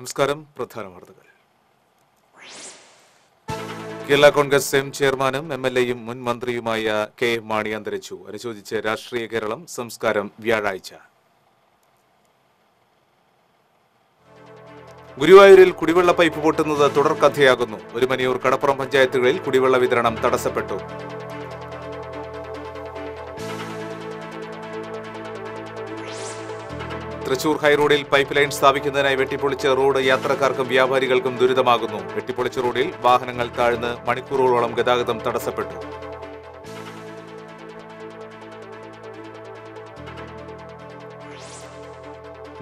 നമസ്കാരം. പ്രധാന വാർത്തകൾ. കേരള കോൺഗ്രസ് എം ചെയർമാനും എംഎൽഎയും മുൻ മന്ത്രിയുമായ കെ മാണി അന്തരിച്ചു. അനുശോചിച്ച് രാഷ്ട്രീയ കേരളം. സംസ്കാരം വ്യാഴാഴ്ച. ഗുരുവായൂരിൽ കുടിവെള്ള പൈപ്പ് പൊട്ടുന്നത് തുടർക്കഥയാകുന്നു. ഒരുമനിയൂർ, കടപ്പുറം പഞ്ചായത്തുകളിൽ കുടിവെള്ള വിതരണം തടസ്സപ്പെട്ടു. തൃശൂർ ഹൈറോഡിൽ പൈപ്പ് ലൈൻ സ്ഥാപിക്കുന്നതിനായി വെട്ടിപ്പൊളിച്ച റോഡ് യാത്രക്കാർക്കും വ്യാപാരികൾക്കും ദുരിതമാകുന്നു. വെട്ടിപ്പൊളിച്ച റോഡിൽ വാഹനങ്ങൾ താഴ്ന്ന് മണിക്കൂറുകളോളം ഗതാഗതം തടസ്സപ്പെട്ടു.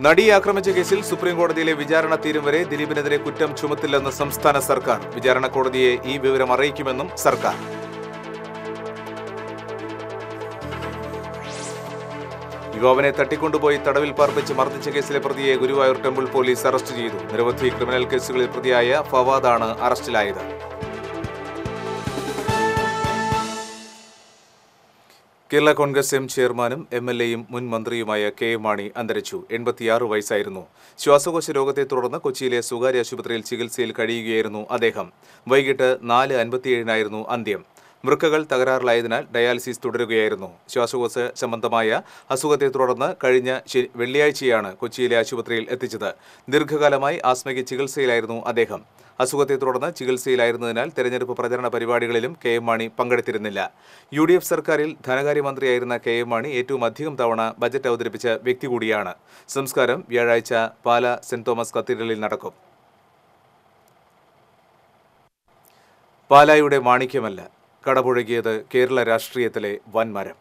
നടിയെ ആക്രമിച്ച കേസിൽ സുപ്രീംകോടതിയിലെ വിചാരണ തീരും വരെ ദിലീപിനെതിരെ കുറ്റം ചുമത്തില്ലെന്ന് സംസ്ഥാന സർക്കാർ. വിചാരണ കോടതിയെ ഈ വിവരം അറിയിക്കുമെന്നും സർക്കാർ. യുവാവിനെ തട്ടിക്കൊണ്ടുപോയി തടവിൽ പാർപ്പിച്ച് മർദ്ദിച്ച കേസിലെ പ്രതിയെ ഗുരുവായൂർ ടെമ്പിൾ പോലീസ് അറസ്റ്റ് ചെയ്തു. നിരവധി ക്രിമിനൽ കേസുകളിൽ പ്രതിയായ ഫവാദാണ് അറസ്റ്റിലായത്. കേരള കോൺഗ്രസ് എം ചെയർമാനും എംഎൽഎയും മുൻ മന്ത്രിയുമായ കെ മാണി അന്തരിച്ചു. 86 വയസ്സായിരുന്നു. ശ്വാസകോശ രോഗത്തെ തുടർന്ന് കൊച്ചിയിലെ സ്വകാര്യ ആശുപത്രിയിൽ ചികിത്സയിൽ കഴിയുകയായിരുന്നു അദ്ദേഹം. വൈകിട്ട് 4:57 അന്ത്യം. വൃക്കകൾ തകരാറിലായതിനാൽ ഡയാലിസിസ് തുടരുകയായിരുന്നു. ശ്വാസകോശ സംബന്ധമായ അസുഖത്തെ തുടർന്ന് കഴിഞ്ഞ വെള്ളിയാഴ്ചയാണ് കൊച്ചിയിലെ ആശുപത്രിയിൽ എത്തിച്ചത്. ദീർഘകാലമായി ആസ്മയ്ക്ക് ചികിത്സയിലായിരുന്നു അദ്ദേഹം. അസുഖത്തെ തുടർന്ന് ചികിത്സയിലായിരുന്നതിനാൽ തെരഞ്ഞെടുപ്പ് പ്രചരണ പരിപാടികളിലും കെ എം മാണി പങ്കെടുത്തിരുന്നില്ല. UDF സർക്കാരിൽ ധനകാര്യമന്ത്രിയായിരുന്ന കെ എം മാണി ഏറ്റവും അധികം തവണ ബജറ്റ് അവതരിപ്പിച്ച വ്യക്തി കൂടിയാണ്. സംസ്കാരം വ്യാഴാഴ്ച പാലാ സെന്റ് തോമസ് കത്തീഡ്രലിൽ നടക്കും. പാലായുടെ മാണിക്യമല്ല, കടപുഴകിയത് കേരള രാഷ്ട്രീയത്തിലെ വൻമരം.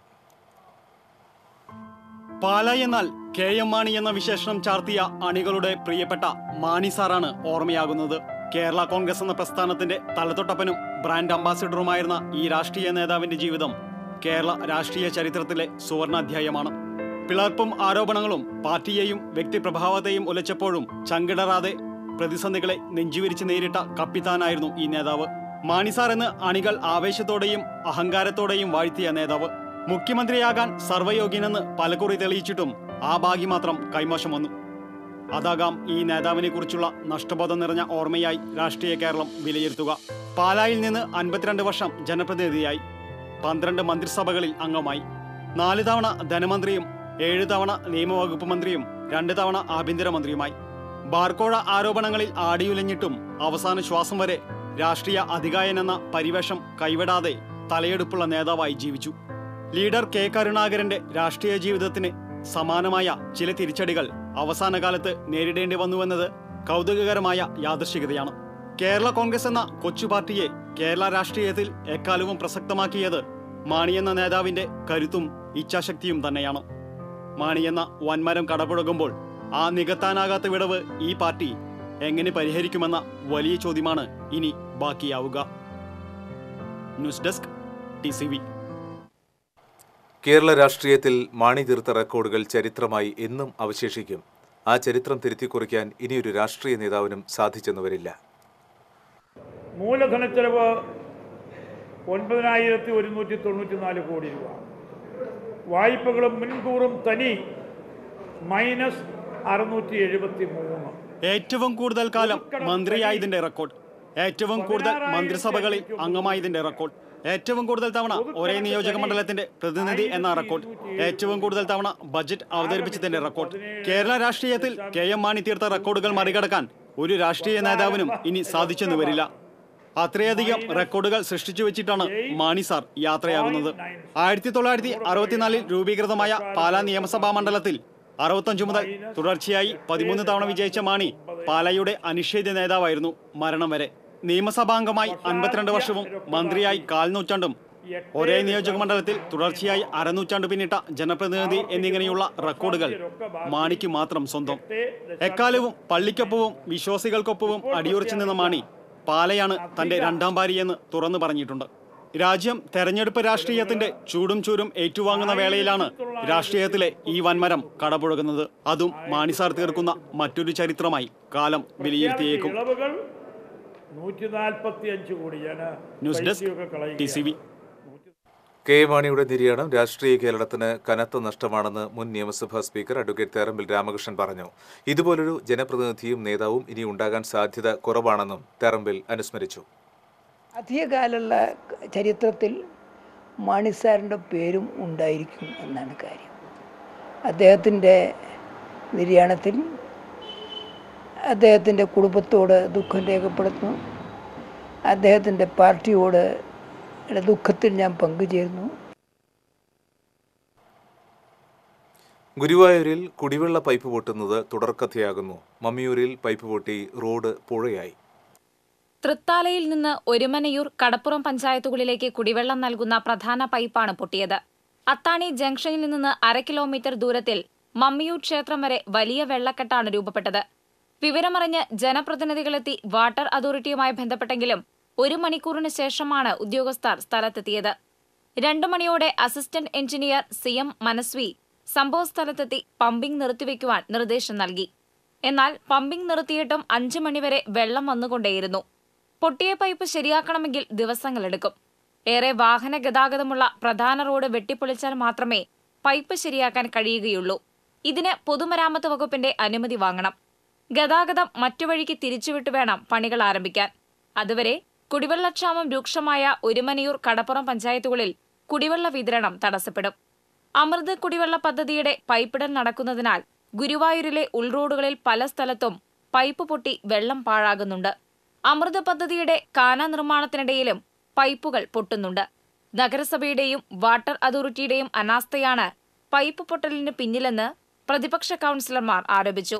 പാല എന്നാൽ കെ എം മാണി എന്ന വിശേഷണം ചാർത്തിയ അണികളുടെ പ്രിയപ്പെട്ട മാണി സാറാണ് ഓർമ്മയാകുന്നത്. കേരള കോൺഗ്രസ് എന്ന പ്രസ്ഥാനത്തിന്റെ തലതൊട്ടപ്പനും ബ്രാൻഡ് അംബാസിഡറുമായിരുന്ന ഈ രാഷ്ട്രീയ നേതാവിന്റെ ജീവിതം കേരള രാഷ്ട്രീയ ചരിത്രത്തിലെ സുവർണാധ്യായമാണ്. പിളർപ്പും ആരോപണങ്ങളും പാർട്ടിയെയും വ്യക്തിപ്രഭാവത്തെയും ഉലച്ചപ്പോഴും ചങ്കിടറാതെ പ്രതിസന്ധികളെ നെഞ്ചുവിരിച്ച് നേരിട്ട കപ്പിത്താനായിരുന്നു ഈ നേതാവ്. മാണി സാർ എന്ന് അണികൾ ആവേശത്തോടെയും അഹങ്കാരത്തോടെയും വാഴ്ത്തിയ നേതാവ്. മുഖ്യമന്ത്രിയാകാൻ സർവ്വയോഗ്യനെന്ന് പലകുറി തെളിയിച്ചിട്ടും ആ ഭാഗ്യം മാത്രം കൈമോശം വന്നു. അതാകാം ഈ നേതാവിനെ കുറിച്ചുള്ള നഷ്ടബോധം നിറഞ്ഞ ഓർമ്മയായി രാഷ്ട്രീയ കേരളം വിലയിരുത്തുക. പാലായിൽ നിന്ന് 52 വർഷം ജനപ്രതിനിധിയായി, 12 മന്ത്രിസഭകളിൽ അംഗമായി, 4 തവണ ധനമന്ത്രിയും 7 തവണ നിയമവകുപ്പ് മന്ത്രിയും 2 തവണ ആഭ്യന്തരമന്ത്രിയുമായി. ബാർക്കോഴ ആരോപണങ്ങളിൽ ആടിയുലഞ്ഞിട്ടും അവസാന ശ്വാസം വരെ രാഷ്ട്രീയ അധികായൻ എന്ന പരിവേഷം കൈവിടാതെ തലയെടുപ്പുള്ള നേതാവായി ജീവിച്ചു. ലീഡർ കെ കരുണാകരന്റെ രാഷ്ട്രീയ ജീവിതത്തിന് സമാനമായ ചില തിരിച്ചടികൾ അവസാന കാലത്ത് നേരിടേണ്ടി വന്നുവെന്നത് കൗതുകകരമായ യാദൃശ്ചികതയാണ്. കേരള കോൺഗ്രസ് എന്ന കൊച്ചു പാർട്ടിയെ കേരള രാഷ്ട്രീയത്തിൽ എക്കാലവും പ്രസക്തമാക്കിയത് മാണി എന്ന നേതാവിന്റെ കരുത്തും ഇച്ഛാശക്തിയും തന്നെയാണ്. മാണി എന്ന വൻമരം കടപുഴകുമ്പോൾ ആ നികത്താനാകാത്ത വിടവ് ഈ പാർട്ടി എങ്ങനെ പരിഹരിക്കുമെന്ന വലിയ ചോദ്യമാണ് ഇനി ബാക്കിയാവുക. News desk TCV. കേരള രാഷ്ട്രീയത്തിൽ മാണി തീർത്ത റെക്കോർഡുകൾ ചരിത്രമായി എന്നും അവശേഷിക്കും. ആ ചരിത്രം തിരുത്തിക്കുറിക്കാൻ ഇനിയൊരു രാഷ്ട്രീയ നേതാവിനും സാധിച്ചെന്ന് വരില്ല. മൂലധന ചെലവ് 9,194 കോടി രൂപ. വായ്പകളും മുൻകൂറും തനി -673. ഏറ്റവും കൂടുതൽ കാലം മന്ത്രിയായതിന്റെ റെക്കോർഡ്, ഏറ്റവും കൂടുതൽ മന്ത്രിസഭകളിൽ അംഗമായതിന്റെ റെക്കോർഡ്, ഏറ്റവും കൂടുതൽ തവണ ഒരേ നിയോജക മണ്ഡലത്തിന്റെ പ്രതിനിധി എന്ന റെക്കോർഡ്, ഏറ്റവും കൂടുതൽ തവണ ബജറ്റ് അവതരിപ്പിച്ചതിന്റെ റെക്കോർഡ്. കേരള രാഷ്ട്രീയത്തിൽ കെ എം മാണി തീർത്ത റെക്കോർഡുകൾ മറികടക്കാൻ ഒരു രാഷ്ട്രീയ നേതാവിനും ഇനി സാധിച്ചെന്ന് വരില്ല. അത്രയധികം റെക്കോർഡുകൾ സൃഷ്ടിച്ചു വെച്ചിട്ടാണ് മാണി സാർ യാത്രയാകുന്നത്. 1964 രൂപീകൃതമായ പാലാ നിയമസഭാ മണ്ഡലത്തിൽ 65 മുതൽ തുടർച്ചയായി 13 തവണ വിജയിച്ച മാണി പാലായുടെ അനിഷേധ്യ നേതാവായിരുന്നു മരണം വരെ. നിയമസഭാംഗമായി 52 വർഷവും മന്ത്രിയായി 1/4 നൂറ്റാണ്ടും ഒരേ നിയോജക മണ്ഡലത്തിൽ തുടർച്ചയായി അരനൂറ്റാണ്ട് പിന്നിട്ട ജനപ്രതിനിധി എന്നിങ്ങനെയുള്ള റെക്കോർഡുകൾ മാണിക്ക് മാത്രം സ്വന്തം. എക്കാലവും പള്ളിക്കൊപ്പവും വിശ്വാസികൾക്കൊപ്പവും അടിയുറച്ചു നിന്ന മാണി പാലയാണ് തന്റെ രണ്ടാം ഭാര്യയെന്ന് തുറന്നു പറഞ്ഞിട്ടുണ്ട്. രാജ്യം തെരഞ്ഞെടുപ്പ് രാഷ്ട്രീയത്തിന്റെ ചൂടും ചൂരും ഏറ്റുവാങ്ങുന്ന വേളയിലാണ് രാഷ്ട്രീയത്തിലെ ഈ വൻമരം കടപുഴകുന്നത്. അതും മാണി സാർ തീർക്കുന്ന മറ്റൊരു ചരിത്രമായി കാലം വിലയിരുത്തിയേക്കും. News desk TCV. കെ മാണിയുടെ നിര്യാണം രാഷ്ട്രീയ കേരളത്തിന് കനത്ത നഷ്ടമാണെന്ന് മുൻ നിയമസഭാ സ്പീക്കർ അഡ്വക്കേറ്റ് തേറമ്പിൽ രാമകൃഷ്ണൻ പറഞ്ഞു. ഇതുപോലൊരു ജനപ്രതിനിധിയും നേതാവും ഇനി ഉണ്ടാകാൻ സാധ്യത കുറവാണെന്നും തേറമ്പിൽ അനുസ്മരിച്ചു. അധികകാലമുള്ള ചരിത്രത്തിൽ മാണി സാറിൻ്റെ പേരും ഉണ്ടായിരിക്കും എന്നാണ് കാര്യം. അദ്ദേഹത്തിൻ്റെ നിര്യാണത്തിൽ അദ്ദേഹത്തിൻ്റെ കുടുംബത്തോട് ദുഃഖം രേഖപ്പെടുത്തുന്നു. അദ്ദേഹത്തിൻ്റെ പാർട്ടിയോട് ദുഃഖത്തിൽ ഞാൻ പങ്കുചേരുന്നു. ഗുരുവായൂരിൽ കുടിവെള്ള പൈപ്പ് പൊട്ടുന്നത് തുടർക്കഥയാകുന്നു. മമ്മിയൂരിൽ പൈപ്പ് പൊട്ടി റോഡ് പുഴയായി. തൃത്താലയിൽ നിന്ന് ഒരുമനയൂർ കടപ്പുറം പഞ്ചായത്തുകളിലേക്ക് കുടിവെള്ളം നൽകുന്ന പ്രധാന പൈപ്പാണ് പൊട്ടിയത്. അത്താണി ജംഗ്ഷനിൽ നിന്ന് 1/2 കിലോമീറ്റർ ദൂരത്തിൽ മമ്മിയൂർ ക്ഷേത്രം വരെ വലിയ വെള്ളക്കെട്ടാണ് രൂപപ്പെട്ടത്. വിവരമറിഞ്ഞ് ജനപ്രതിനിധികളെത്തി വാട്ടർ അതോറിറ്റിയുമായി ബന്ധപ്പെട്ടെങ്കിലും 1 മണിക്കൂറിന് ശേഷമാണ് ഉദ്യോഗസ്ഥർ സ്ഥലത്തെത്തിയത്. 2 മണിയോടെ assistant engineer CM Manasvi സംഭവസ്ഥലത്തെത്തി pumping നിർത്തിവെക്കുവാൻ നിർദ്ദേശം നൽകി. എന്നാൽ പമ്പിംഗ് നിർത്തിയിട്ടും 5 മണിവരെ വെള്ളം വന്നുകൊണ്ടേയിരുന്നു. പൊട്ടിയ പൈപ്പ് ശരിയാക്കണമെങ്കിൽ ദിവസങ്ങളെടുക്കും. ഏറെ വാഹന ഗതാഗതമുള്ള പ്രധാന റോഡ് വെട്ടിപ്പൊളിച്ചാൽ മാത്രമേ പൈപ്പ് ശരിയാക്കാൻ കഴിയുകയുള്ളൂ. ഇതിന് പൊതുമരാമത്ത് വകുപ്പിന്റെ അനുമതി വാങ്ങണം. ഗതാഗതം മറ്റു വഴിക്ക് തിരിച്ചുവിട്ട് വേണം പണികൾ ആരംഭിക്കാൻ. അതുവരെ കുടിവെള്ളക്ഷാമം രൂക്ഷമായ ഒരുമനയൂർ കടപ്പുറം പഞ്ചായത്തുകളിൽ കുടിവെള്ള വിതരണം തടസ്സപ്പെടും. അമൃത് കുടിവെള്ള പദ്ധതിയുടെ പൈപ്പിടൽ നടക്കുന്നതിനാൽ ഗുരുവായൂരിലെ ഉൾറോഡുകളിൽ പല സ്ഥലത്തും പൈപ്പ് പൊട്ടി വെള്ളം പാഴാകുന്നുണ്ട്. അമൃത് പദ്ധതിയുടെ കാന നിർമ്മാണത്തിനിടയിലും പൈപ്പുകൾ പൊട്ടുന്നുണ്ട്. നഗരസഭയുടെയും വാട്ടർ അതോറിറ്റിയുടെയും അനാസ്ഥയാണ് പൈപ്പ് പൊട്ടലിന് പിന്നിലെന്ന് പ്രതിപക്ഷ കൗൺസിലർമാർ ആരോപിച്ചു.